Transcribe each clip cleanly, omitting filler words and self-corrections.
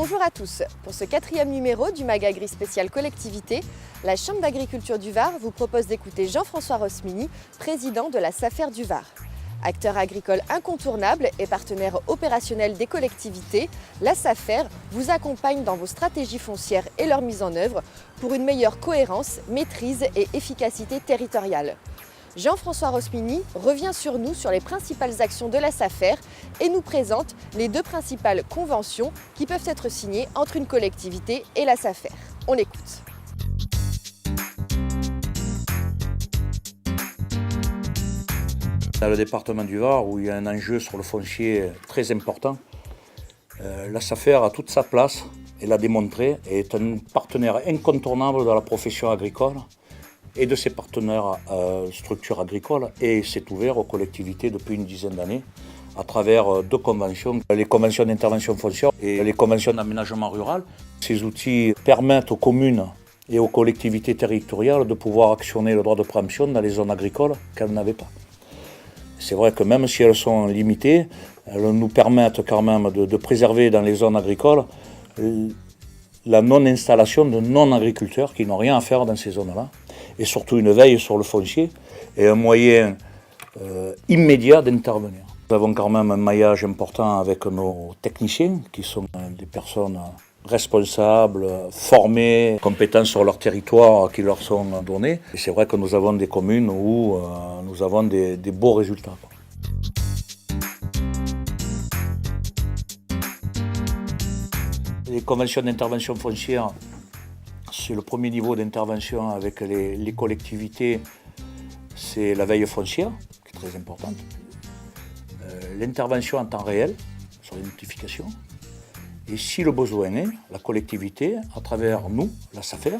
Bonjour à tous. Pour ce 4e numéro du Magagri spécial collectivité, la Chambre d'agriculture du Var vous propose d'écouter Jean-François Rosmini, président de la SAFER du Var. Acteur agricole incontournable et partenaire opérationnel des collectivités, la SAFER vous accompagne dans vos stratégies foncières et leur mise en œuvre pour une meilleure cohérence, maîtrise et efficacité territoriale. Jean-François Rosmini revient sur les principales actions de la SAFER et nous présente les deux principales conventions qui peuvent être signées entre une collectivité et la SAFER. On écoute. Dans le département du Var, où il y a un enjeu sur le foncier très important, la SAFER a toute sa place et l'a démontré, et est un partenaire incontournable de la profession agricole et de ses partenaires structures agricoles, et s'est ouvert aux collectivités depuis une dizaine d'années à travers deux conventions, les conventions d'intervention foncière et les conventions d'aménagement rural. Ces outils permettent aux communes et aux collectivités territoriales de pouvoir actionner le droit de préemption dans les zones agricoles qu'elles n'avaient pas. C'est vrai que même si elles sont limitées, elles nous permettent quand même de préserver dans les zones agricoles la non-installation de non-agriculteurs qui n'ont rien à faire dans ces zones-là, et surtout une veille sur le foncier et un moyen immédiat d'intervenir. Nous avons quand même un maillage important avec nos techniciens, qui sont des personnes responsables, formées, compétents sur leur territoire qui leur sont donnés. Et c'est vrai que nous avons des communes où nous avons des beaux résultats. Les conventions d'intervention foncière, c'est le premier niveau d'intervention avec les collectivités, c'est la veille foncière, qui est très importante. L'intervention en temps réel sur les notifications. Et si le besoin est, la collectivité, à travers nous, la SAFER,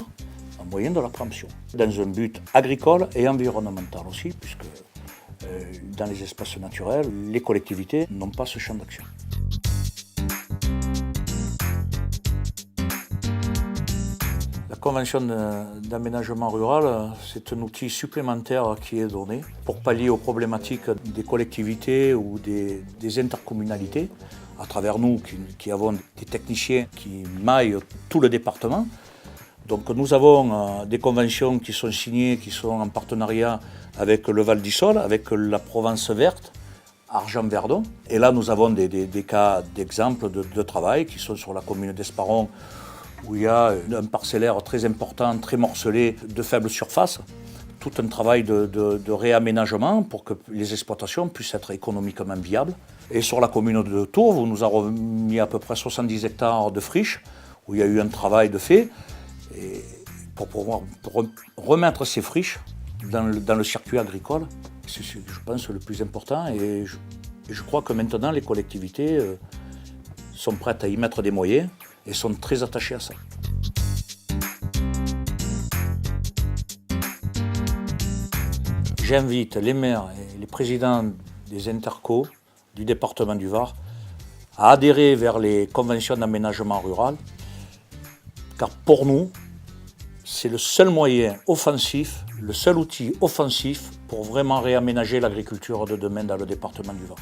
en moyen de la préemption. Dans un but agricole et environnemental aussi, puisque dans les espaces naturels, les collectivités n'ont pas ce champ d'action. La convention d'aménagement rural, c'est un outil supplémentaire qui est donné pour pallier aux problématiques des collectivités ou des intercommunalités, à travers nous qui avons des techniciens qui maillent tout le département. Donc nous avons des conventions qui sont signées, qui sont en partenariat avec le Val d'Isole, avec la Provence verte, Argent-Verdon. Et là nous avons des cas d'exemple de travail qui sont sur la commune d'Esparon, où il y a un parcellaire très important, très morcelé, de faible surface. Tout un travail de réaménagement pour que les exploitations puissent être économiquement viables. Et sur la commune de Tours, où nous avons mis à peu près 70 hectares de friches, où il y a eu un travail de fait, et pour pouvoir remettre ces friches dans le circuit agricole. C'est, je pense, le plus important. Et je crois que maintenant, les collectivités sont prêtes à y mettre des moyens et sont très attachées à ça. J'invite les maires et les présidents des intercos du département du Var à adhérer vers les conventions d'aménagement rural, car pour nous, c'est le seul moyen offensif, le seul outil offensif pour vraiment réaménager l'agriculture de demain dans le département du Var.